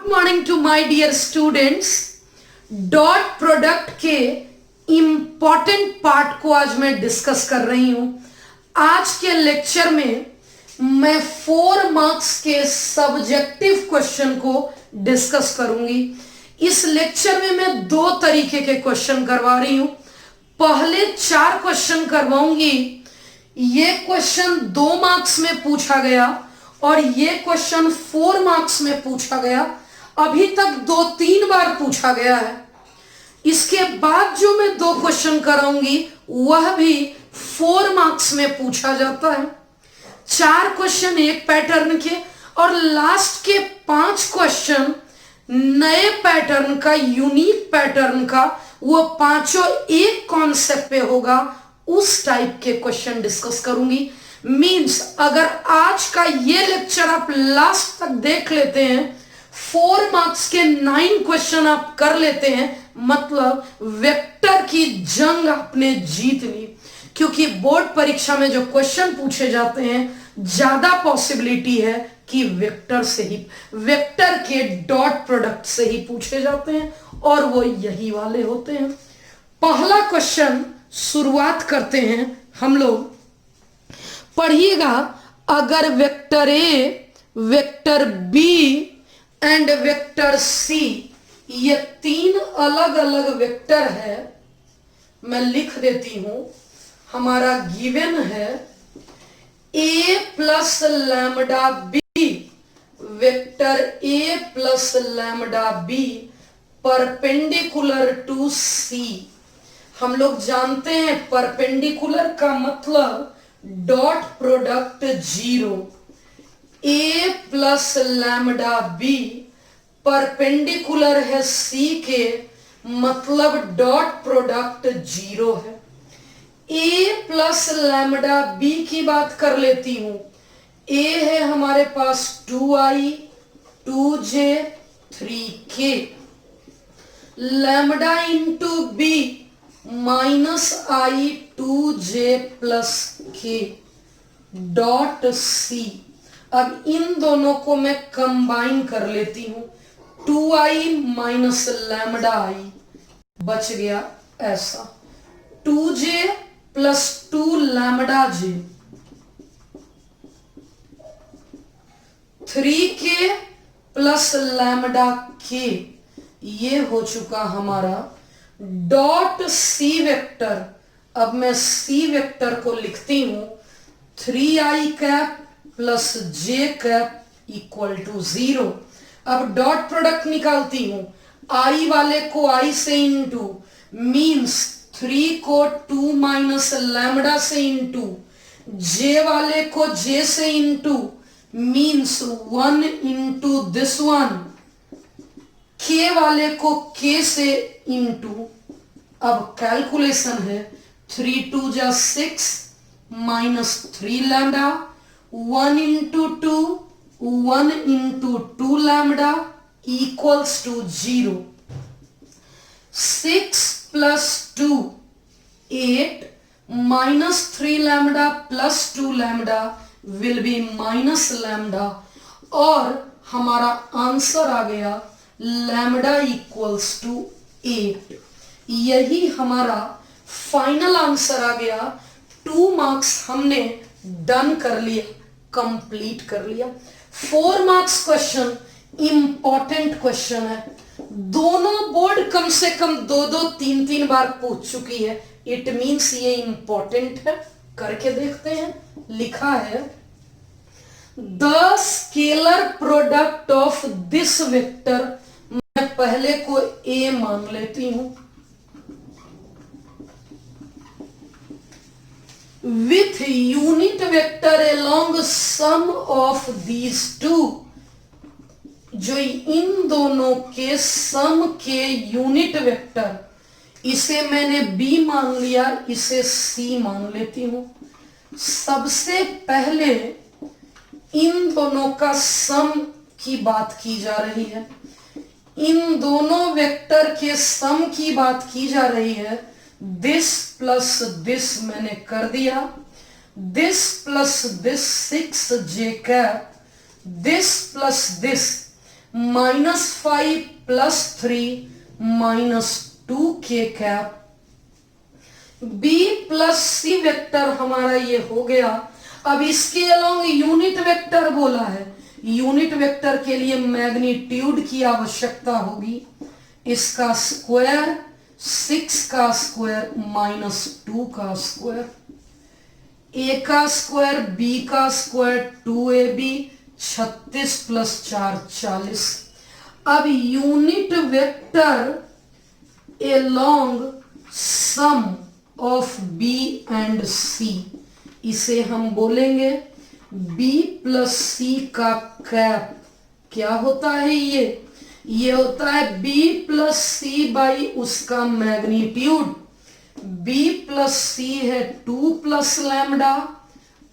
Morning to my dear students. Dot product के important part को आज मैं डिस्कस कर रही हूं। आज के लेक्चर में मैं 4 मार्क्स के सब्जेक्टिव क्वेश्चन को डिस्कस करूंगी। इस लेक्चर में मैं 2 तरीके के क्वेश्चन करवा रही हूं। पहले 4 क्वेश्चन करवाऊंगी। ये क्वेश्चन 2 मार्क्स में पूछा गया और ये क्वेश्चन 4 मार्क्स में पूछा गया। अभी तक 2-3 बार पूछा गया है। इसके बाद जो मैं 2 क्वेश्चन कराऊंगी वह भी 4 मार्क्स में पूछा जाता है। 4 क्वेश्चन एक पैटर्न के और लास्ट के 5 क्वेश्चन नए पैटर्न का, यूनिक पैटर्न का। वो पांचों एक कॉन्सेप्ट पे होगा, उस टाइप के क्वेश्चन डिस्कस करूंगी। मींस अगर आज का ये लेक्चर आप लास्ट तक देख लेते हैं, 4 मार्क्स के 9 क्वेश्चन आप कर लेते हैं, मतलब वेक्टर की जंग आपने जीत ली। क्योंकि बोर्ड परीक्षा में जो क्वेश्चन पूछे जाते हैं ज्यादा पॉसिबिलिटी है कि वेक्टर से ही, वेक्टर के डॉट प्रोडक्ट से ही पूछे जाते हैं और वो यही वाले होते हैं। पहला क्वेश्चन शुरुआत करते हैं हम लोग। पढ़िएगा, अगर vector A, vector B and vector C, ये 3 अलग अलग वेक्टर है। मैं लिख देती हूं। हमारा गिवन है A plus lambda B, vector A plus lambda B perpendicular to C. हम लोग जानते हैं परपेंडिकुलर का मतलब dot product 0। A plus lambda B perpendicular है सी के, मतलब डॉट प्रोडक्ट 0 है। ए प्लस लैम्डा बी की बात कर लेती हूं। ए है हमारे पास 2i, 2j, 3k। Lambda into B minus i, 2j plus k dot C. अब इन दोनों को मैं कंबाइन कर लेती हूं। 2i माइनस लैम्डा i बच गया ऐसा, 2j plus 2 lambda j, 3k plus lambda k। ये हो चुका हमारा डॉट सी वेक्टर। अब मैं सी वेक्टर को लिखती हूं 3i cap plus j cap equal to 0। अब डॉट प्रोडक्ट निकालती हूं। i वाले को i से इंटू, मीन्स 3 को 2 माइनस लैम्डा से इंटू, j वाले को j से into, means 1 into this one, k वाले को k से इंटू। अब कैलकुलेशन है 3 2 जा 6 minus 3 lambda, 1 into 2, 1 into 2 lambda equals to 0। 6 plus 2 8 minus 3 lambda plus 2 lambda will be minus lambda, और हमारा आंसर आ गया लैम्डा इक्वल्स टू 8। यही हमारा फाइनल आंसर आ गया। 2 मार्क्स हमने डन कर लिया, कंप्लीट कर लिया। 4 मार्क्स क्वेश्चन इंपॉर्टेंट क्वेश्चन है। दोनों बोर्ड कम से कम 2-2 3-3 बार पूछ चुकी है। इट मीन्स ये इंपॉर्टेंट है। करके देखते हैं। लिखा है the scalar product of this vector. मैं पहले को ए मान लेती हूं। With unit vector along sum of these two, जो इन दोनों के सम के यूनिट वेक्टर, इसे मैंने बी मान लिया, इसे सी मान लेती हूं। सबसे पहले इन दोनों का सम की बात की जा रही है। इन दोनों वेक्टर के सम की बात की जा रही है। दिस प्लस दिस मैंने कर दिया, this plus this 6j cap, this plus this -5 + 3 -2k cap. B plus C vector हमारा ये हो गया। अब इसके अलोंग यूनिट वेक्टर बोला है, यूनिट वेक्टर के लिए मैग्नीट्यूड की आवश्यकता होगी। इसका स्क्वायर 6 का स्क्वायर -2 का स्क्वायर, ए का स्क्वायर बी का स्क्वायर 2ab 36 + 4 40। अब unit vector along sum of B and C, इसे हम बोलेंगे b प्लस सी का कैप। क्या होता है ये होता है b प्लस सी बाई उसका मैग्नीट्यूड। b प्लस सी है 2 + lambda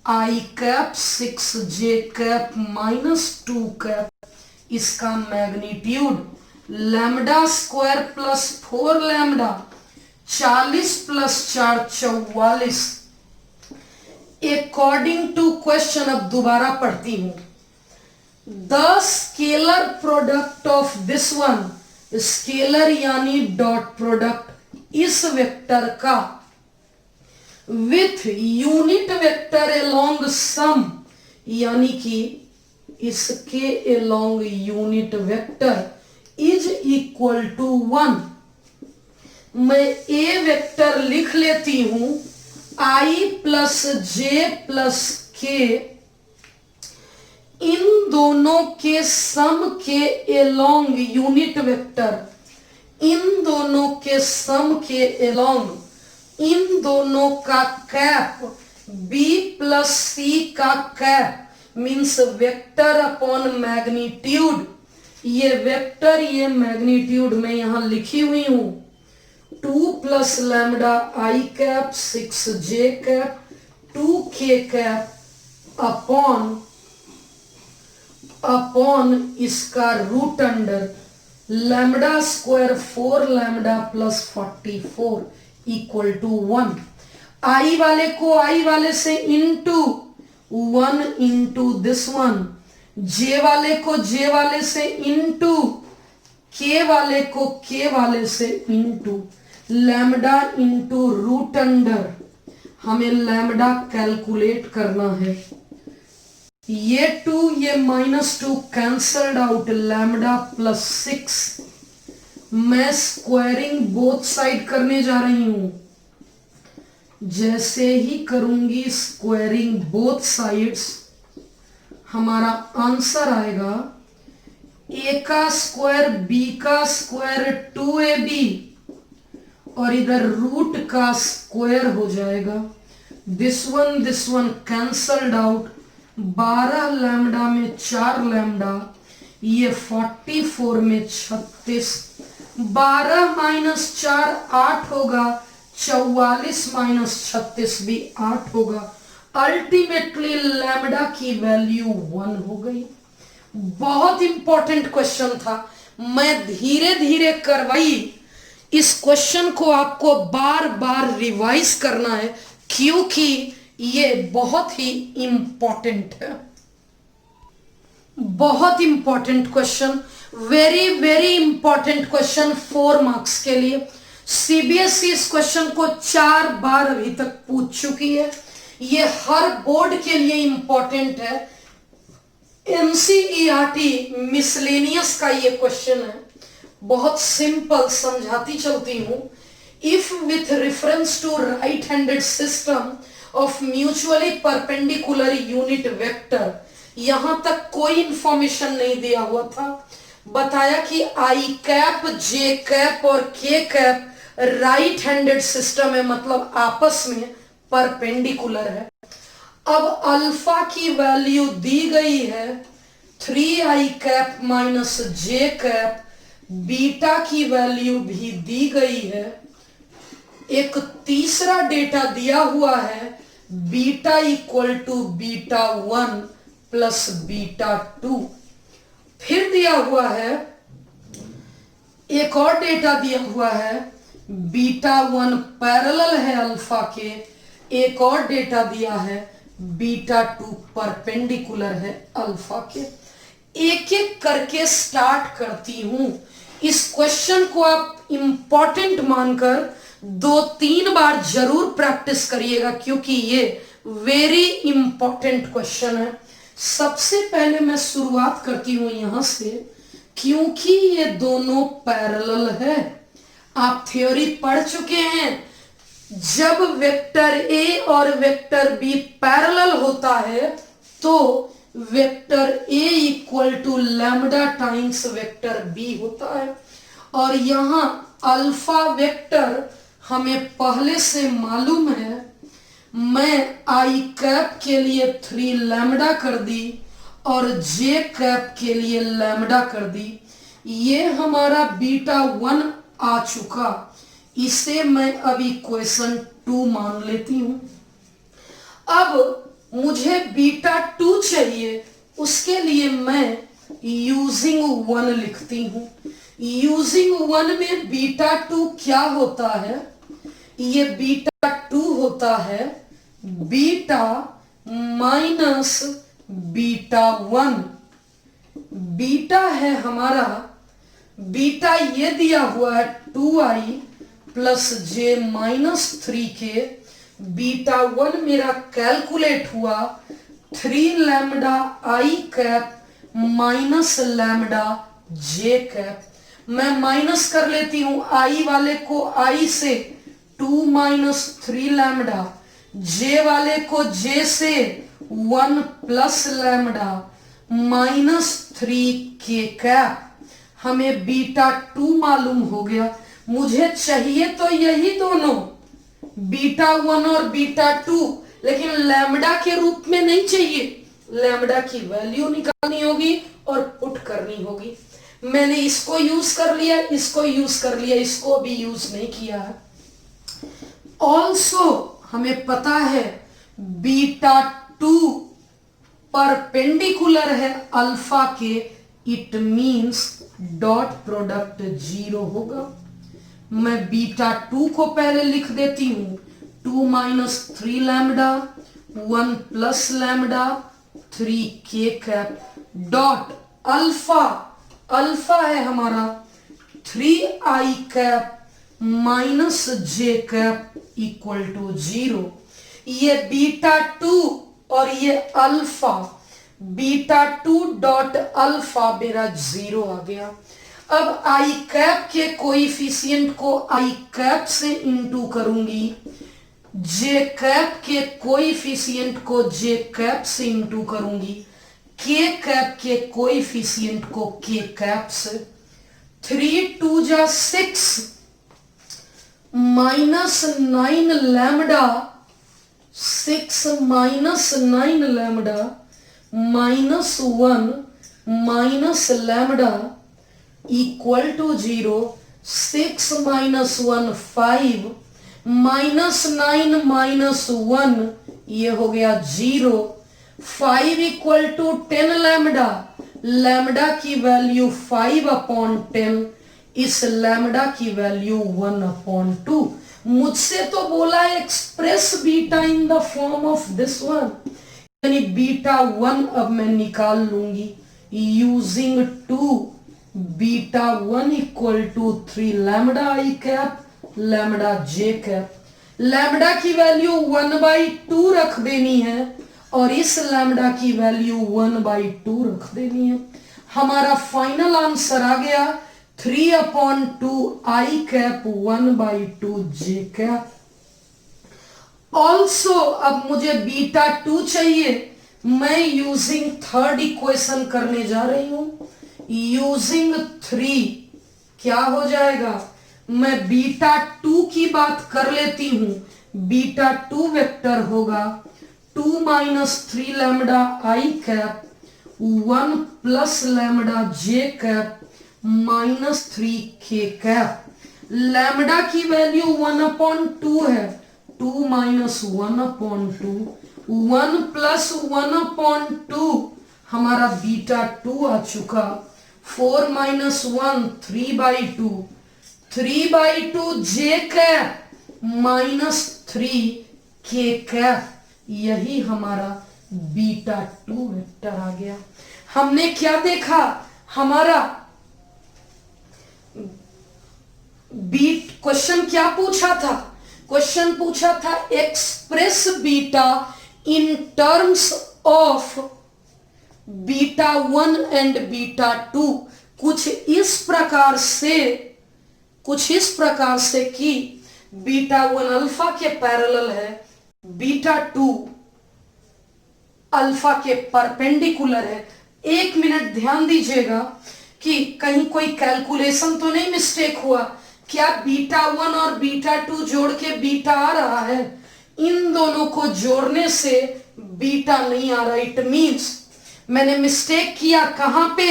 i cap 6j cap -2 cap, इसका magnitude lambda square plus 4 lambda 40 + 4 44। According to question, अब दोबारा पढ़ती हूं। The scalar product of this one, scalar यानी डॉट प्रोडक्ट इस vector का with unit vector along sum, यानी कि इसके along unit vector is equal to 1। मैं ए वेक्टर लिख लेती हूं i + j + k, इन दोनों के सम के अलोंग यूनिट वेक्टर, इन दोनों के सम के अलोंग इन दोनों का कैप b + c का cap means vector upon magnitude. ये वेक्टर ये मैग्नीट्यूड मैं यहां लिखी हुई हूं 2 + lambda i cap 6j cap 2k cap upon इसका root under lambda square 4 lambda + 44 = 1। i वाले को i वाले से into 1 into this one, j वाले को j वाले से इंटू k वाले को k वाले से into lambda into root under, हमें लैम्डा कैलकुलेट करना है। ये 2 ये -2 कैंसल्ड आउट, लैम्डा + 6। मैं स्क्वायरिंग बोथ साइड करने जा रही हूं। जैसे ही करूंगी स्क्वायरिंग बोथ साइड्स, हमारा आंसर आएगा a का स्क्वायर b का स्क्वायर 2ab और इधर रूट का स्क्वायर हो जाएगा। This one cancelled out, 12 lambda में 4 लैम्डा, ये 44 में 36, 12 - 4 8 होगा, 44 - 36 भी 8 होगा। अल्टीमेटली लैम्डा की वैल्यू 1 हो गई। बहुत इंपॉर्टेंट क्वेश्चन था, मैं धीरे धीरे करवाई। इस क्वेश्चन को आपको बार बार रिवाइज करना है क्योंकि ये बहुत ही इंपॉर्टेंट है। बहुत important question, very very important question 4 marks के लिए। सीबीएसई इस क्वेश्चन को 4 बार अभी तक पूछ चुकी है। ये हर बोर्ड के लिए इंपॉर्टेंट है। एनसीईआरटी मिसलेनियस का ये क्वेश्चन है, बहुत सिंपल समझाती चलती हूं। If with reference to right handed system of mutually perpendicular unit vector, यहां तक कोई इंफॉर्मेशन नहीं दिया हुआ था। बताया कि आई कैप जे कैप और के कैप राइट हैंडेड सिस्टम है, मतलब आपस में परपेंडिकुलर है। अब अल्फा की वैल्यू दी गई है 3i cap minus J cap, beta की वैल्यू भी दी गई है। एक तीसरा डेटा दिया हुआ है बीटा इक्वल टू β1 प्लस β2। फिर दिया हुआ है एक और डेटा दिया हुआ है β1 पैरेलल है अल्फा के, एक और डेटा दिया है β2 परपेंडिकुलर है अल्फा के। एक एक करके स्टार्ट करती हूं। इस क्वेश्चन को आप इंपॉर्टेंट मानकर 2-3 बार जरूर प्रैक्टिस करिएगा, क्योंकि ये वेरी इंपॉर्टेंट क्वेश्चन है। सबसे पहले मैं शुरुआत करती हूं यहां से, क्योंकि ये दोनों पैरेलल है। आप थ्योरी पढ़ चुके हैं, जब वेक्टर ए और वेक्टर बी पैरेलल होता है तो vector A equal to lambda times vector B होता है। और यहां अल्फा वेक्टर हमें पहले से मालूम है। मैं आई कैप के लिए 3 लैम्डा कर दी और जे कैप के लिए लैम्डा कर दी। ये हमारा बीटा 1 आ चुका, इसे मैं अभी इक्वेशन 2 मान लेती हूं। अब मुझे बीटा 2 चाहिए, उसके लिए मैं यूजिंग 1 लिखती हूं। यूजिंग 1 में बीटा 2 क्या होता है? ये बीटा 2 होता है बीटा माइनस बीटा 1। बीटा है हमारा, बीटा ये दिया हुआ है 2i प्लस जे माइनस 3k। बीटा 1 मेरा कैलकुलेट हुआ 3 लैम्डा आई कैप माइनस लैम्डा जे कैप। मैं माइनस कर लेती हूं आई वाले को आई से, 2 माइनस 3 लैम्डा, जे वाले को जे से 1 plus lambda minus 3k cap. हमें बीटा 2 मालूम हो गया। मुझे चाहिए तो यही दोनों, बीटा 1 और बीटा 2, लेकिन लैम्डा के रूप में नहीं चाहिए। लैम्डा की वैल्यू निकालनी होगी और पुट करनी होगी। मैंने इसको यूज कर लिया, इसको यूज कर लिया, इसको भी यूज नहीं किया है। ऑल्सो हमें पता है बीटा 2 परपेंडिकुलर है अल्फा के, इट मींस डॉट प्रोडक्ट 0 होगा। मैं बीटा 2 को पहले लिख देती हूं, 2 minus 3 lambda 1 plus lambda 3k cap dot alpha. Alpha है हमारा 3i cap minus J cap equal to 0। ये बीटा 2 और ये अल्फा, बीटा 2 डॉट अल्फा मेरा 0 आ गया। अब आई कैप के कोएफिशिएंट को आई कैप से इंटू करूंगी, जे कैप के कोएफिशिएंट को जे कैप से इंटू करूंगी, के कैप के कोएफिशिएंट को के कैप से। 3 2 जा 6 minus 9 lambda, 6 minus 9 lambda minus 1 minus lambda equal to 0। 6 minus 1 5 minus 9 minus 1 ये हो गया 0। 5 इक्वल टू 10 लैम्डा, लैम्डा की वैल्यू 5/10, इस लैम्डा की वैल्यू 1/2। मुझसे तो बोला है express beta in the form of this one, यानी बीटा 1 अब मैं निकाल लूंगी using 2। Beta 1 equal to 3 lambda I cap lambda J cap. Lambda की वैल्यू 1/2 रख देनी है और इस लैम्डा की वैल्यू 1/2 रख देनी है। हमारा फाइनल आंसर आ गया 3/2 आई कैप 1/2 जे कैप। ऑल्सो अब मुझे बीटा 2 चाहिए। मैं यूजिंग थर्ड इक्वेशन करने जा रही हूं। यूजिंग 3 क्या हो जाएगा? मैं बीटा 2 की बात कर लेती हूं। बीटा 2 वेक्टर होगा 2 माइनस 3 लैम्डा आई कैप 1 प्लस लैम्डा जे cap minus 3k cap. Lambda की वैल्यू 1/2 है, 2 माइनस 1/2, 1 प्लस 1/2 हमारा बीटा 2 आ चुका। 4 माइनस 1 3/2, 3/2 जे कैप माइनस 3k कैप। यही हमारा बीटा 2 वेक्टर आ गया। हमने क्या देखा, हमारा बीट क्वेश्चन क्या पूछा था, क्वेश्चन पूछा था express beta in terms of beta 1 and beta 2। कुछ इस प्रकार से कि बीटा 1 अल्फा के पैरेलल है, बीटा 2 अल्फा के परपेंडिकुलर है। एक मिनट ध्यान दीजिएगा कि कहीं कोई कैलकुलेशन तो नहीं मिस्टेक हुआ, क्या बीटा 1 और बीटा 2 जोड़ के बीटा आ रहा है, इन दोनों को जोड़ने से बीटा नहीं आ रहा। इट मीन्स मैंने मिस्टेक किया कहां पे,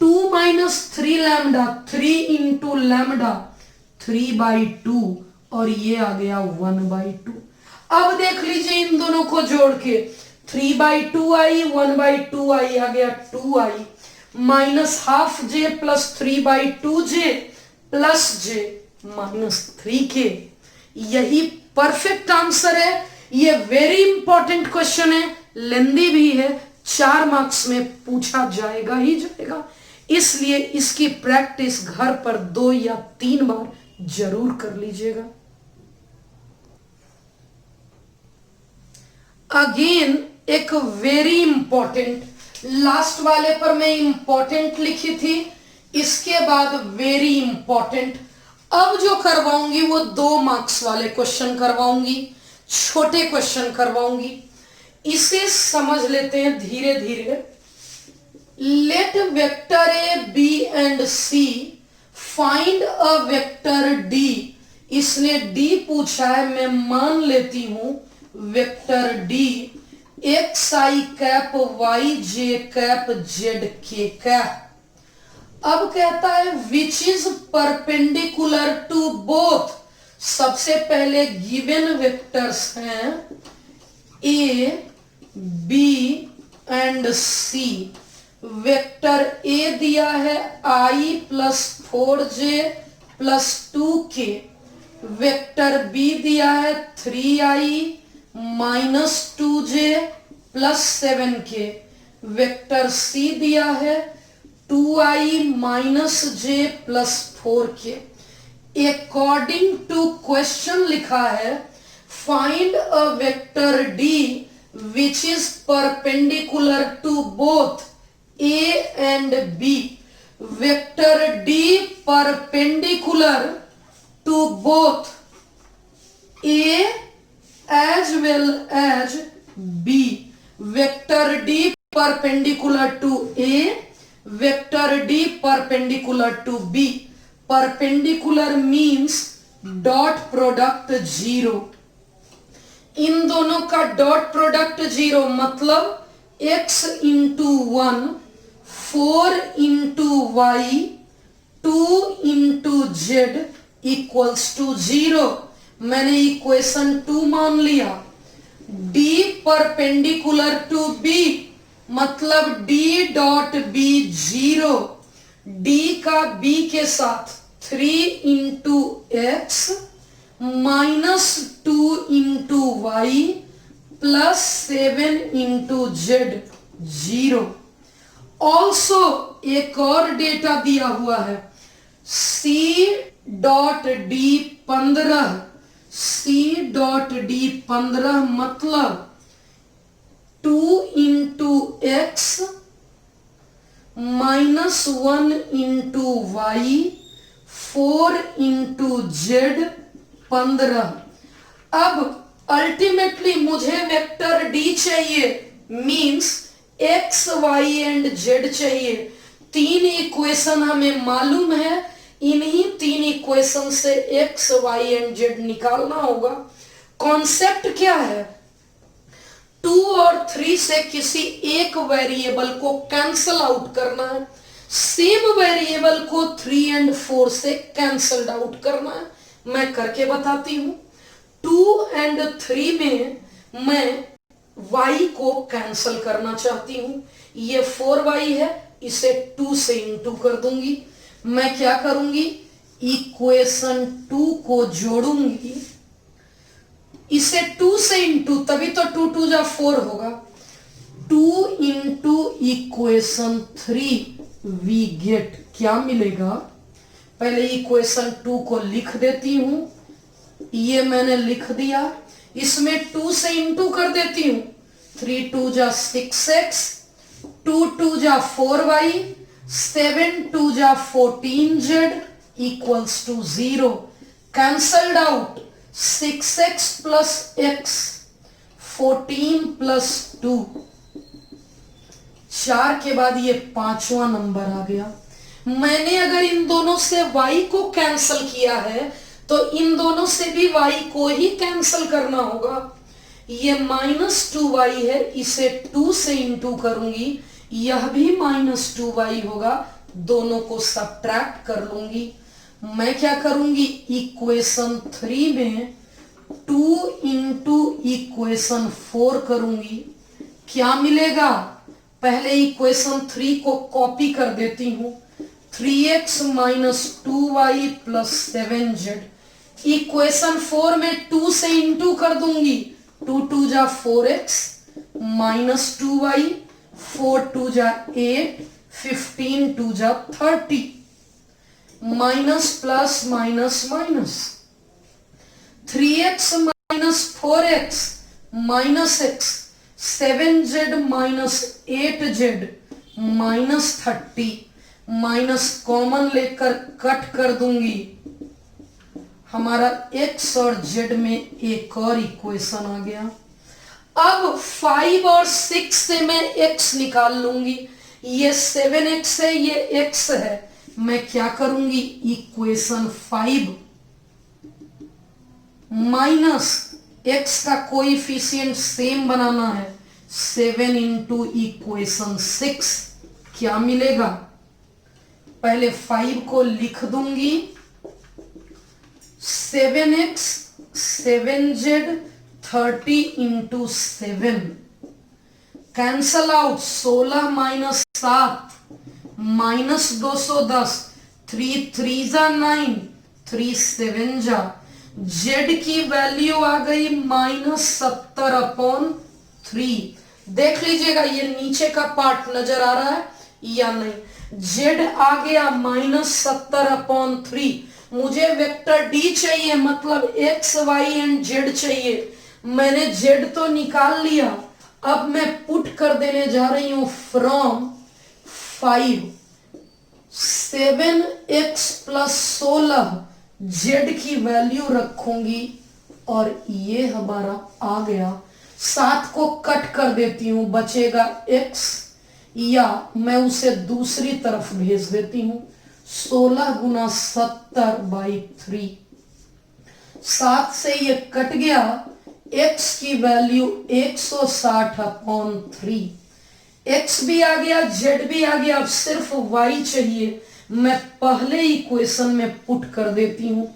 2 माइनस 3 लैम्डा, 3 इंटू लैम्डा 3/2 और ये आ गया 1/2। अब देख लीजिए इन दोनों को जोड़ के 3/2 आई, 1/2 आई, आ गया 2 आई, माइनस हाफ जे प्लस 3/2 जे प्लस जे माइनस 3k। यही परफेक्ट आंसर है। ये वेरी इंपॉर्टेंट क्वेश्चन है, लेंदी भी है, 4 मार्क्स में पूछा जाएगा ही जाएगा, इसलिए इसकी प्रैक्टिस घर पर 2 या 3 बार जरूर कर लीजिएगा। अगेन एक वेरी इंपॉर्टेंट, लास्ट वाले पर मैं इंपॉर्टेंट लिखी थी, इसके बाद वेरी इंपॉर्टेंट। अब जो करवाऊंगी वो 2 मार्क्स वाले क्वेश्चन करवाऊंगी, छोटे क्वेश्चन करवाऊंगी। इसे समझ लेते हैं धीरे धीरे। Let vector a b and c find a vector d. इसने डी पूछा है, मैं मान लेती हूं vector d x i cap y j cap z k cap. अब कहता है which is perpendicular to both. सबसे पहले गिवन वेक्टर्स हैं a b and c. Vector a दिया है i plus 4j plus 2k। Vector b दिया है 3i minus 2j plus 7k। Vector C दिया है 2i minus j plus 4k। According to question लिखा है find a vector D which is perpendicular to both a and b। Vector d perpendicular to both a as well as b। Vector d perpendicular to a, vector d perpendicular to b। Perpendicular means dot product 0। इन दोनों का dot product 0 मतलब x into 1, 4 into Y, 2 into Z equals to 0। मैंने equation 2 मान लिया। d perpendicular to b मतलब d dot b 0। d का b के साथ 3 into X minus 2 into Y plus 7 into Z 0। Also एक और डेटा दिया हुआ है c dot D 15। c dot D 15 मतलब 2 into X minus 1 into Y 4 into Z 15। अब अल्टीमेटली मुझे वेक्टर डी चाहिए, means X Y and Z चाहिए। 3 इक्वेशन हमें मालूम है, इन्हीं 3 इक्वेशन से एक्स वाई एंड जेड निकालना होगा। कॉन्सेप्ट क्या है, 2 और 3 से किसी एक वेरिएबल को कैंसल आउट करना है, सेम वेरिएबल को 3 एंड 4 से कैंसल्ड आउट करना है। मैं करके बताती हूं। 2 एंड 3 में मैं y को कैंसल करना चाहती हूं। ये 4y है, इसे 2 से इंटू कर दूंगी। मैं क्या करूंगी, इक्वेशन 2 को जोड़ूंगी, इसे 2 से इंटू, तभी तो 2 2 जा 4 होगा। 2 इंटू इक्वेशन 3 वी गेट क्या मिलेगा। पहले इक्वेशन 2 को लिख देती हूं, ये मैंने लिख दिया, इसमें 2 से इंटू कर देती हूं। 3 2 जा 6x, 2 2 जा 4y, 7 2 जा 14z equals to 0. Cancelled out 6x plus x, 14 plus 2, 4 के बाद ये पांचवा नंबर आ गया। मैंने अगर इन दोनों से y को कैंसिल किया है तो इन दोनों से भी y को ही कैंसिल करना होगा। ये -2y है, इसे 2 से इंटू करूंगी, यह भी -2y होगा, दोनों को सब्ट्रैक्ट कर लूंगी। मैं क्या करूंगी, इक्वेशन 3 में 2 इंटू इक्वेशन 4 करूंगी, क्या मिलेगा। पहले इक्वेशन 3 को कॉपी कर देती हूं, 3x minus 2y plus 7z। Equation 4 में 2 से इंटू कर दूंगी, 2 2 जा 4x माइनस 2y, 4 2 जा 8, 15 2 जा 30, minus plus minus minus, 3x minus 4x minus x, 7z minus 8z minus 30, minus common लेकर कट कर दूंगी, हमारा x और z में एक और इक्वेशन आ गया। अब 5 और 6 से मैं x निकाल लूंगी, ये 7x है, ये x है। मैं क्या करूंगी, इक्वेशन 5 माइनस x का कोएफिशिएंट सेम बनाना है, 7 इंटू इक्वेशन 6, क्या मिलेगा। पहले 5 को लिख दूंगी, 7x 7z 30 into 7, cancel out 16 minus 7 minus 210, 3 3 जा 9, 3 7 जा, z की वैल्यू आ गई -70/3। देख लीजिएगा ये नीचे का पार्ट नजर आ रहा है या नहीं, z आ गया -70/3। मुझे वेक्टर d चाहिए, मतलब x y एंड z चाहिए। मैंने z तो निकाल लिया, अब मैं पुट कर देने जा रही हूं फ्रॉम 5 7x प्लस 16 z की वैल्यू रखूंगी और ये हमारा आ गया। 7 को कट कर देती हूं, बचेगा x, या मैं उसे दूसरी तरफ भेज देती हूं, 16 गुना 70/3। 7 से ये कट गया, x की वैल्यू 160/3, x भी आ गया, z भी आ गया, अब सिर्फ y चाहिए। मैं पहले इक्वेशन में पुट कर देती हूं,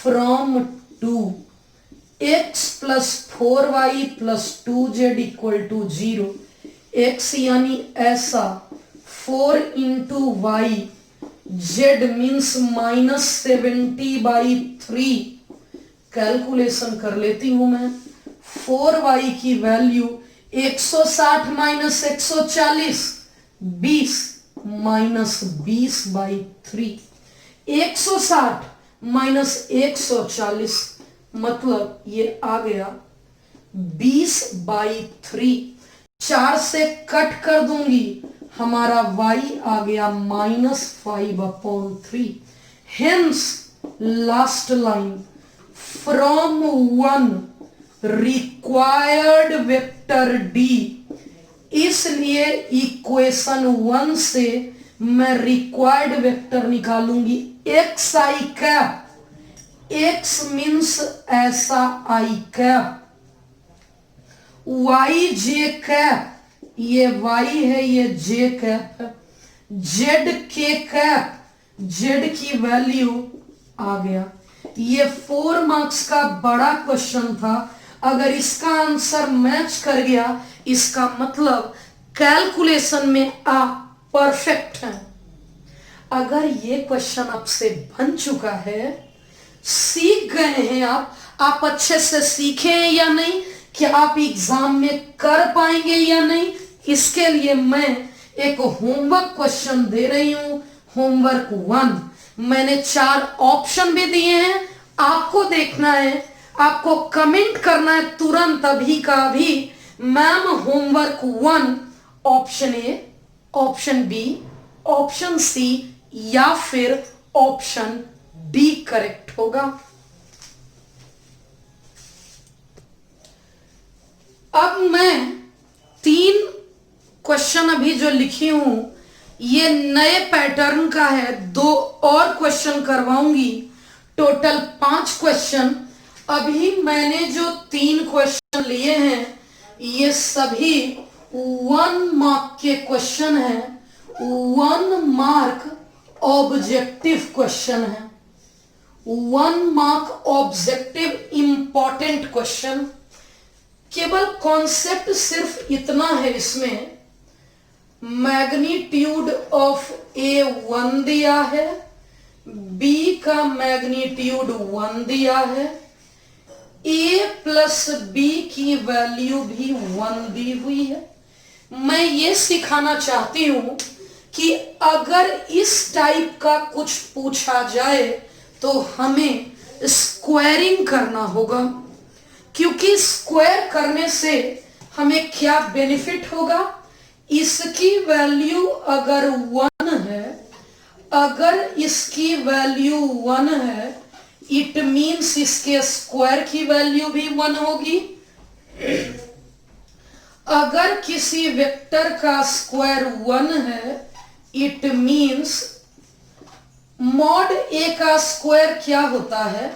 from 2x plus 4y plus 2z equal to 0, x यानी ऐसा, 4 into y, z means -70/3। Calculation कर लेती हूं मैं, 4y की वैल्यू 160 माइनस 140, 20 माइनस 20/3, 160 माइनस 140 मतलब ये आ गया 20/3। 4 से कट कर दूंगी, हमारा y आ गया -5/3। Hence last line, from 1 required vector d, इसलिए इक्वेशन 1 से मैं रिक्वायर्ड वेक्टर निकालूंगी xi कैप, x मीन्स ऐसा i कैप, yj कैप, ये y है, ये j कैप है, zk कैप, z की वैल्यू आ गया। ये 4 मार्क्स का बड़ा क्वेश्चन था, अगर इसका आंसर मैच कर गया इसका मतलब कैलकुलेशन में आप परफेक्ट हैं। अगर ये क्वेश्चन आपसे बन चुका है, सीख गए हैं आप अच्छे से सीखे हैं या नहीं, कि आप एग्जाम में कर पाएंगे या नहीं, इसके लिए मैं एक होमवर्क क्वेश्चन दे रही हूं, होमवर्क 1। मैंने 4 ऑप्शन भी दिए हैं, आपको देखना है, आपको कमेंट करना है तुरंत अभी का अभी, ma'am homework 1 option A, option B, option C या फिर ऑप्शन डी करेक्ट होगा। अब मैं 3 क्वेश्चन अभी जो लिखी हूं ये नए पैटर्न का है, 2 और क्वेश्चन करवाऊंगी, टोटल 5 क्वेश्चन। अभी मैंने जो 3 क्वेश्चन लिए हैं ये सभी 1 मार्क के क्वेश्चन हैं, 1 मार्क ऑब्जेक्टिव क्वेश्चन है, 1 मार्क ऑब्जेक्टिव इंपॉर्टेंट क्वेश्चन। केवल कॉन्सेप्ट सिर्फ इतना है, इसमें मैग्नीट्यूड ऑफ ए 1 दिया है, बी का मैग्नीट्यूड 1 दिया है, ए प्लस बी की वैल्यू भी 1 दी हुई है। मैं ये सिखाना चाहती हूं कि अगर इस टाइप का कुछ पूछा जाए तो हमें स्क्वायरिंग करना होगा, क्योंकि स्क्वायर करने से हमें क्या बेनिफिट होगा, इसकी वैल्यू अगर 1 है, अगर इसकी वैल्यू 1 है, इट मीन्स इसके स्क्वायर की वैल्यू भी 1 होगी। अगर किसी वेक्टर का स्क्वायर 1 है, इट मीन्स मॉड ए का स्क्वायर क्या होता है,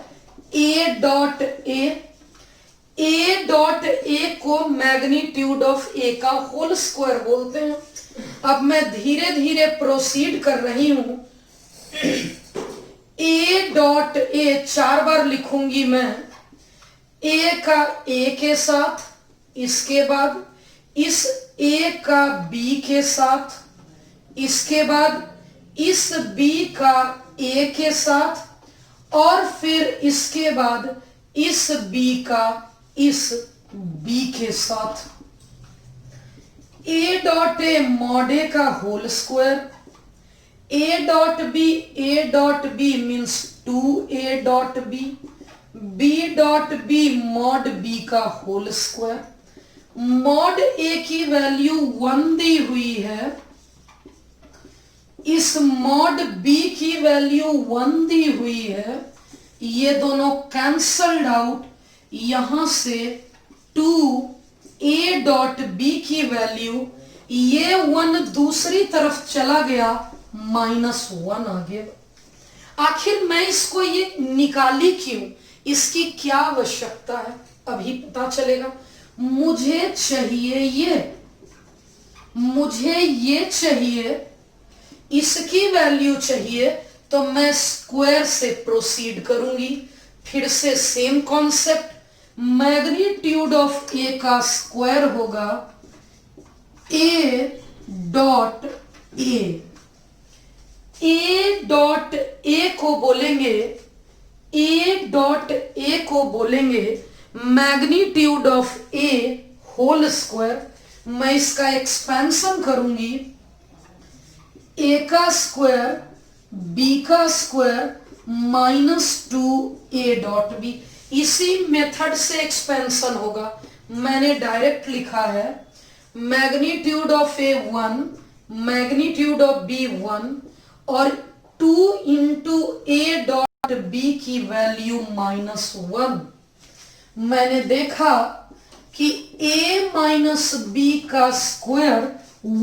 ए dot A, A dot A को मैग्नीट्यूड ऑफ ए का होल स्क्वायर बोलते हैं। अब मैं धीरे धीरे प्रोसीड कर रही हूं, ए डॉट ए 4 बार लिखूंगी मैं, ए का ए के साथ, इसके बाद इस ए का बी के साथ, इसके बाद इस बी का ए के साथ, और फिर इसके बाद इस बी का इस बी के साथ। ए डॉट ए मॉड ए का whole square, A dot B means 2a dot B dot B mod B का होल स्क्वायर। मॉड ए की वैल्यू 1 दी हुई है, इस मॉड बी की वैल्यू 1 दी हुई है, ये दोनों कैंसल्ड आउट, यहां से 2a डॉट बी की वैल्यू, ये 1 दूसरी तरफ चला गया, -1 आ गया। आखिर मैं इसको ये निकाली क्यों, इसकी क्या आवश्यकता है, अभी पता चलेगा। मुझे ये चाहिए, इसकी वैल्यू चाहिए, तो मैं स्क्वायर से प्रोसीड करूंगी। फिर से सेम कॉन्सेप्ट, मैग्नीट्यूड ऑफ ए का स्क्वायर होगा ए dot A, A dot A को बोलेंगे, ए डॉट ए को बोलेंगे magnitude of A whole square. मैं इसका एक्सपेंशन करूंगी, ए का स्क्वायर बी का स्क्वायर -2a डॉट बी, इसी मेथड से एक्सपेंशन होगा। मैंने डायरेक्ट लिखा है magnitude of A 1, magnitude of B 1, और 2 इंटू ए डॉट बी की वैल्यू -1। मैंने देखा कि a माइनस बी का square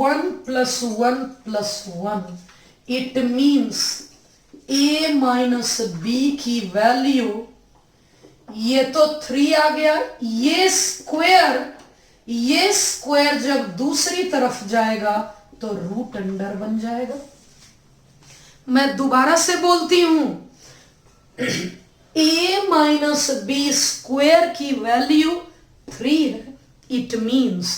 1 + 1 + 1, it means a minus B की वैल्यू, ये तो 3 आ गया, ये स्क्वायर जब दूसरी तरफ जाएगा तो √अंडर बन जाएगा। मैं दोबारा से बोलती हूं, a माइनस बी स्क्वायर की वैल्यू 3 है, it means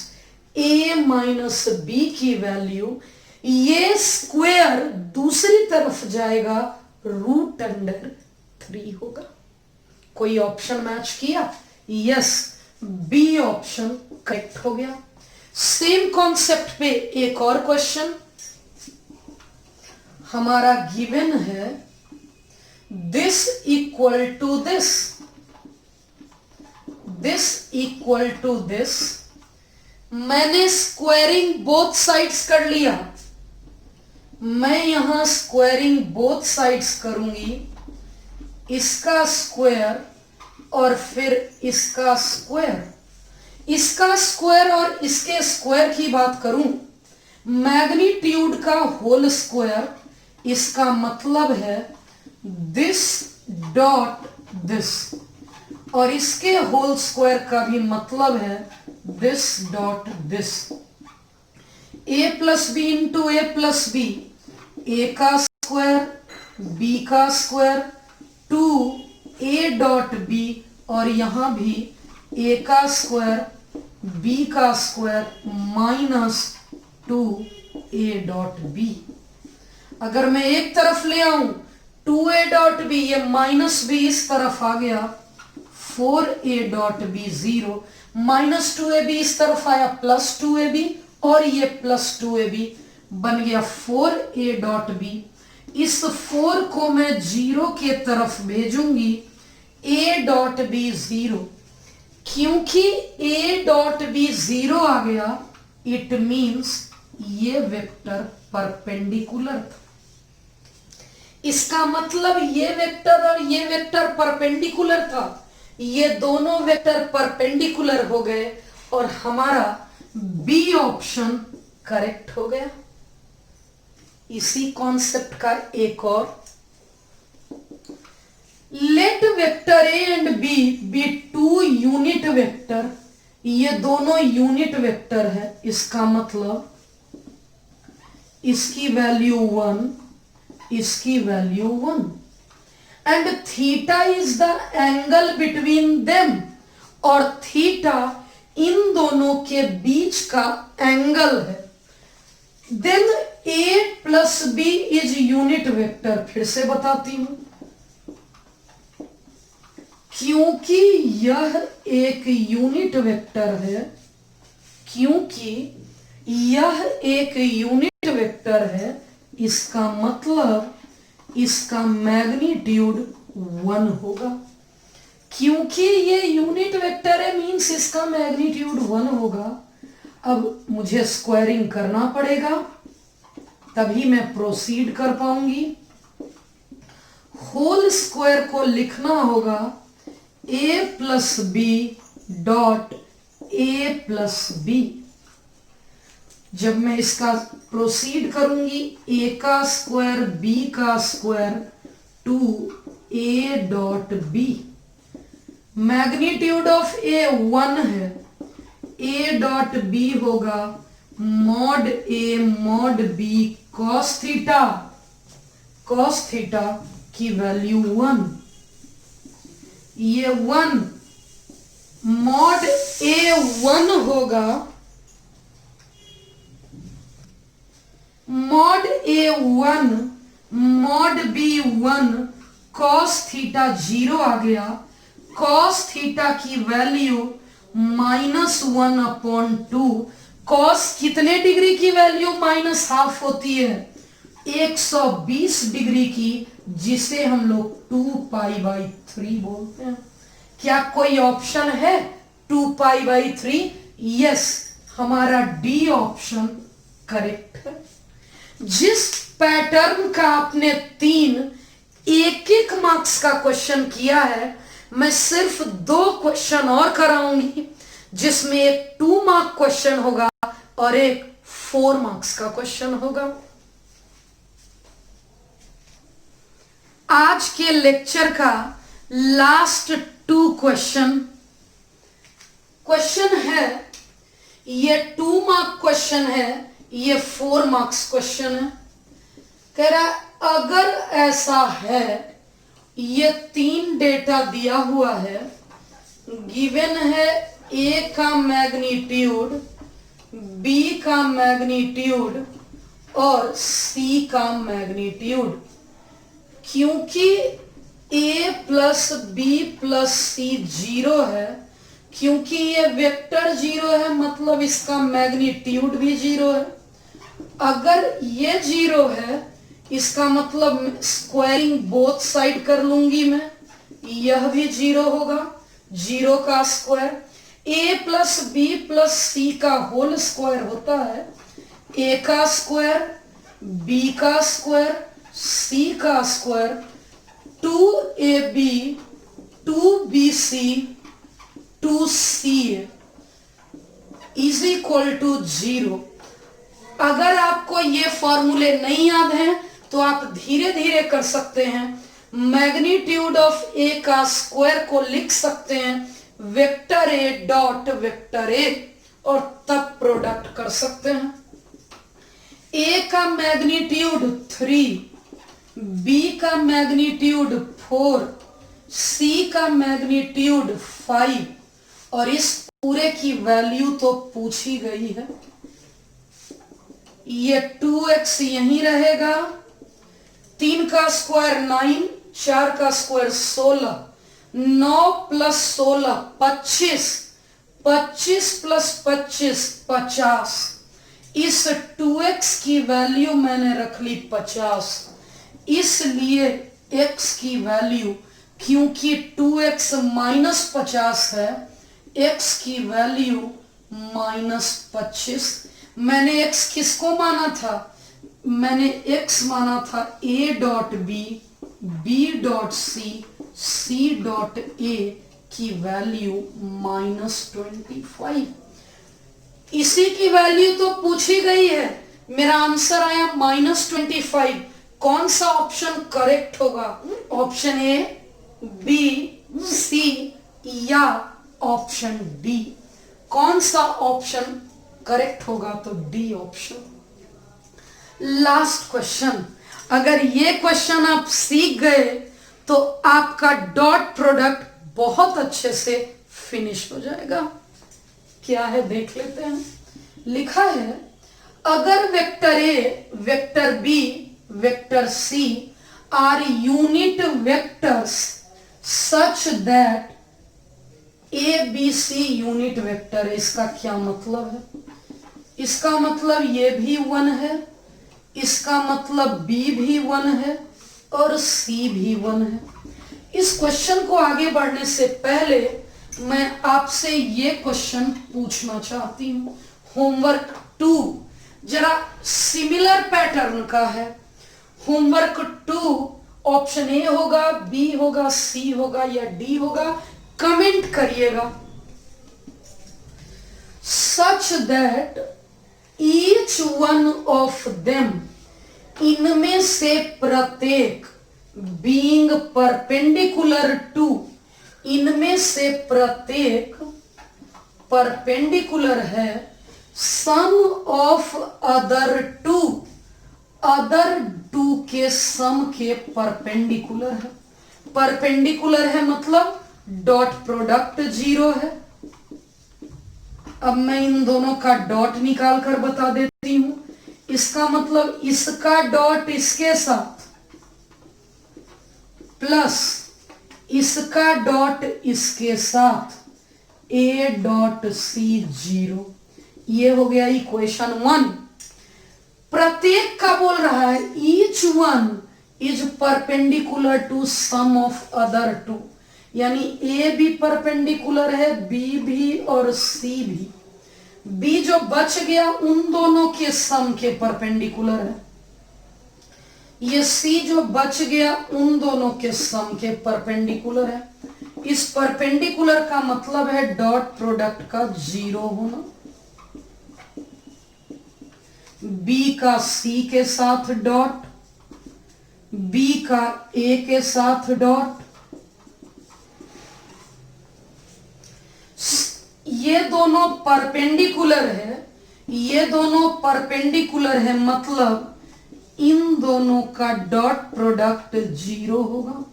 a minus B की वैल्यू, ये स्क्वायर दूसरी तरफ जाएगा, √3 होगा। कोई ऑप्शन मैच किया? यस, बी ऑप्शन करेक्ट हो गया। सेम कॉन्सेप्ट पे एक और क्वेश्चन हमारा गिवन है, this equal to this, this equal to this. मैंने स्क्वायरिंग बोथ साइड्स कर लिया, मैं यहां स्क्वायरिंग बोथ साइड्स करूंगी, इसका स्क्वायर और फिर इसका स्क्वायर। इसका स्क्वायर और इसके स्क्वायर की बात करूं, मैग्नीट्यूड का होल स्क्वायर, इसका मतलब है दिस डॉट दिस, और इसके होल स्क्वायर का भी मतलब है this dot this. A plus b into a plus b, a का स्क्वायर बी का square two a dot b, और यहां भी ए का स्क्वायर बी का square minus two a dot b. अगर मैं एक तरफ ले आऊं 2a डॉट बी, ये माइनस बी इस तरफ आ गया, 4a dot B 0, minus 2ab इस तरफ आया प्लस 2ab, और ये प्लस 2ab बन गया 4a डॉट बी। इस 4 को मैं 0 के तरफ भेजूंगी, a डॉट बी 0, क्योंकि a डॉट बी 0 आ गया, इट मीन्स ये वेक्टर परपेंडिकुलर था। इसका मतलब ये वेक्टर और ये वेक्टर परपेंडिकुलर था, ये दोनों वेक्टर परपेंडिकुलर हो गए और हमारा बी ऑप्शन करेक्ट हो गया। इसी कॉन्सेप्ट का एक और, let vector A and B be two unit vector, ये दोनों यूनिट वेक्टर है, इसका मतलब इसकी वैल्यू 1, इसकी value 1, and theta is the angle between them, और थीटा इन दोनों के बीच का एंगल है। Then A plus B is unit vector. फिर से बताती हूं, क्योंकि यह एक यूनिट वेक्टर है, क्योंकि यह एक यूनिट वेक्टर है, इसका मतलब इसका मैग्नीट्यूड 1 होगा। क्योंकि ये यूनिट वेक्टर है मींस इसका मैग्नीट्यूड 1 होगा। अब मुझे स्क्वायरिंग करना पड़ेगा, तभी मैं प्रोसीड कर पाऊंगी। होल स्क्वायर को लिखना होगा a plus B dot a plus B. जब मैं इसका प्रोसीड करूंगी, a का स्क्वायर b का square two a dot b, magnitude of a 1 है, a डॉट b होगा mod a mod b cos theta, cos theta की वैल्यू 1, ये 1 मॉड a 1 होगा, mod a 1 mod b 1 cos theta 0 आ गया, cos theta की value -1/2। cos कितने degree की वैल्यू -½ होती है? 120 डिग्री की, जिसे हम लोग 2π/3 बोलते हैं। क्या कोई ऑप्शन है 2π/3? यस, हमारा डी ऑप्शन करेक्ट है। जिस पैटर्न का आपने 3 एक मार्क्स का क्वेश्चन किया है, मैं सिर्फ 2 क्वेश्चन और कराऊंगी, जिसमें एक 2 मार्क क्वेश्चन होगा और एक 4 मार्क्स का क्वेश्चन होगा। आज के लेक्चर का लास्ट 2 क्वेश्चन है, ये 2 मार्क क्वेश्चन है, ये 4 मार्क्स क्वेश्चन है। कह रहा अगर ऐसा है, ये 3 डेटा दिया हुआ है, गिवन है ए का मैग्नीट्यूड, बी का मैग्नीट्यूड और सी का मैग्नीट्यूड। क्योंकि a प्लस बी प्लस सी 0 है, क्योंकि ये वेक्टर जीरो है मतलब इसका मैग्नीट्यूड भी जीरो है। अगर ये जीरो है इसका मतलब स्क्वायरिंग बोथ साइड कर लूंगी मैं, यह भी जीरो होगा, जीरो का स्क्वायर। ए प्लस बी प्लस सी का होल स्क्वायर होता है ए का स्क्वायर, बी का स्क्वायर, सी का square, 2ab 2bc 2ca is equal to 0। अगर आपको ये फॉर्मूले नहीं याद हैं तो आप धीरे धीरे कर सकते हैं। मैग्नीट्यूड ऑफ ए का स्क्वायर को लिख सकते हैं vector A dot vector A और तब प्रोडक्ट कर सकते हैं। ए का मैग्नीट्यूड 3, बी का मैग्नीट्यूड 4, सी का मैग्नीट्यूड 5 और इस पूरे की वैल्यू तो पूछी गई है। ये 2x यहीं रहेगा, 3 का स्क्वायर 9, 4 का स्क्वायर 16, 9 प्लस 16 25, 25 प्लस 25 50। इस 2x की वैल्यू मैंने रख ली 50, इसलिए x की वैल्यू, क्योंकि 2x माइनस 50 है, x की वैल्यू माइनस 25। मैंने x किसको माना था? मैंने x माना था a dot B, B dot C, C dot A की वैल्यू -25। इसी की वैल्यू तो पूछी गई है, मेरा आंसर आया -25। कौन सा ऑप्शन करेक्ट होगा? ऑप्शन ए, बी, सी या ऑप्शन डी? कौन सा ऑप्शन करेक्ट होगा? तो डी ऑप्शन। लास्ट क्वेश्चन, अगर ये क्वेश्चन आप सीख गए तो आपका डॉट प्रोडक्ट बहुत अच्छे से फिनिश हो जाएगा। क्या है देख लेते हैं। लिखा है अगर vector A, vector B, vector C are unit vectors such that A B C unit vector है। इसका क्या मतलब है? इसका मतलब ये भी 1 है, इसका मतलब बी भी 1 है और सी भी 1 है। इस क्वेश्चन को आगे बढ़ने से पहले मैं आपसे ये क्वेश्चन पूछना चाहती हूं। होमवर्क 2 जरा सिमिलर पैटर्न का है। होमवर्क 2 ऑप्शन ए होगा, बी होगा, सी होगा या डी होगा, कमेंट करिएगा। Such that each one of them, इनमें से प्रत्येक, बीइंग परपेंडिकुलर टू, इनमें से प्रत्येक परपेंडिकुलर है sum of other two, other two के सम के परपेंडिकुलर है। परपेंडिकुलर है मतलब डॉट प्रोडक्ट 0 है। अब मैं इन दोनों का डॉट निकाल कर बता देती हूं। इसका मतलब इसका डॉट इसके साथ प्लस इसका डॉट इसके साथ, ए डॉट सी 0। ये हो गया इक्वेशन 1। प्रत्येक का बोल रहा है each one is perpendicular to sum of other two, यानी ए भी परपेंडिकुलर है, बी भी और सी भी। बी जो बच गया उन दोनों के सम के परपेंडिकुलर है। ये सी जो बच गया उन दोनों के सम के परपेंडिकुलर है। इस परपेंडिकुलर का मतलब है डॉट प्रोडक्ट का 0 होना। बी का सी के साथ डॉट, बी का ए के साथ डॉट। ये दोनों परपेंडिकुलर है, ये दोनों परपेंडिकुलर है मतलब इन दोनों का डॉट प्रोडक्ट 0 होगा।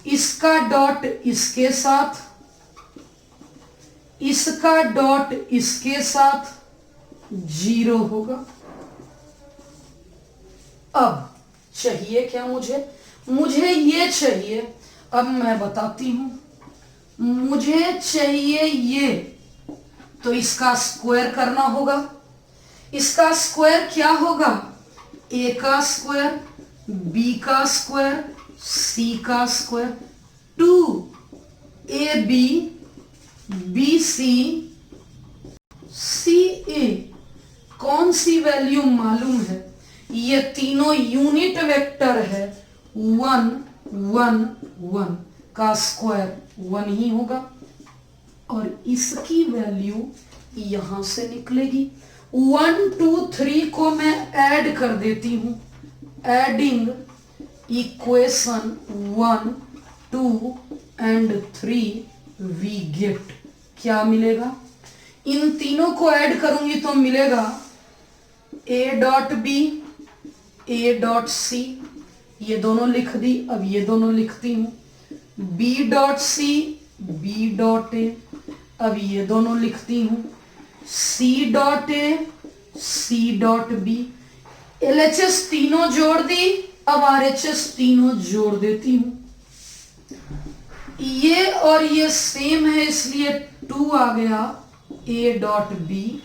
इसका डॉट इसके साथ, इसका डॉट इसके साथ 0 होगा। अब चाहिए क्या मुझे? मुझे ये चाहिए। अब मैं बताती हूं। मुझे चाहिए ये, तो इसका स्क्वायर करना होगा। इसका स्क्वायर क्या होगा? ए का स्क्वायर, बी का स्क्वायर, सी का स्क्वायर, 2ab bc ca। कौन सी वैल्यू मालूम है? ये तीनों यूनिट वेक्टर है, 1 1 1 का स्क्वायर 1 ही होगा और इसकी वैल्यू यहां से निकलेगी। 1 2 3 को मैं ऐड कर देती हूं। Adding equation 1 2 and 3 we get, क्या मिलेगा? इन तीनों को ऐड करूंगी तो मिलेगा A dot B, A dot C, ये दोनों लिख दी। अब ये दोनों लिखती हूं, B dot C, B dot A, अब ये दोनों लिखती हूं, C dot A, C dot B. LHS तीनों जोड़ दी, अब आरएचएस तीनों जोड़ देती हूं। ये और ये सेम है इसलिए 2 आ गया ए डॉट बी।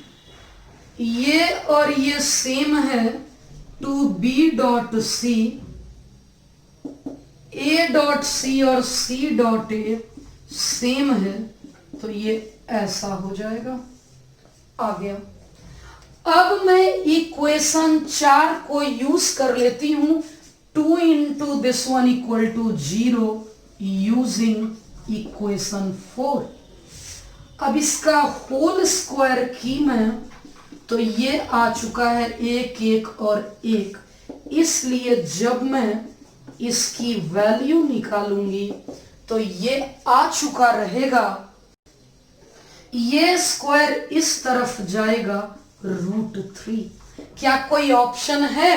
ये और ये सेम है 2b डॉट सी। ए डॉट सी और सी डॉट ए सेम है तो ये ऐसा हो जाएगा। आ गया। अब मैं इक्वेशन 4 को यूज कर लेती हूं। 2 इंटू this one equal to 0 using equation 4। अब इसका होल स्क्वायर की मैं तो ये आ चुका है 1 1 और 1, इसलिए जब मैं इसकी वैल्यू निकालूंगी तो ये आ चुका रहेगा। ये स्क्वायर इस तरफ जाएगा √3। क्या कोई ऑप्शन है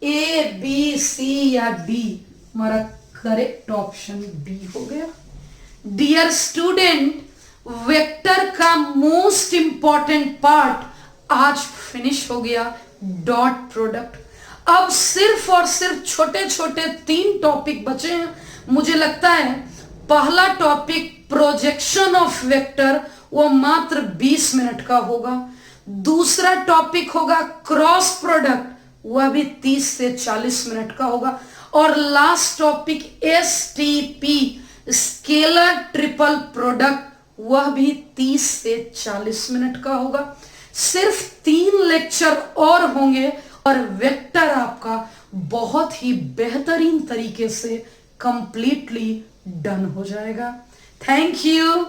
ए बी सी या डी? हमारा करेक्ट ऑप्शन डी हो गया। डियर स्टूडेंट, वेक्टर का मोस्ट इंपॉर्टेंट पार्ट आज फिनिश हो गया, डॉट प्रोडक्ट। अब सिर्फ और सिर्फ छोटे छोटे 3 टॉपिक बचे हैं। मुझे लगता है पहला टॉपिक प्रोजेक्शन ऑफ वेक्टर, वो मात्र 20 मिनट का होगा। दूसरा टॉपिक होगा क्रॉस प्रोडक्ट, वह भी 30 से 40 मिनट का होगा। और last topic STP, scalar triple product, वह भी 30 से 40 मिनट का होगा। सिर्फ 3 लेक्चर और होंगे और वेक्टर आपका बहुत ही बेहतरीन तरीके से कंप्लीटली डन हो जाएगा। Thank you.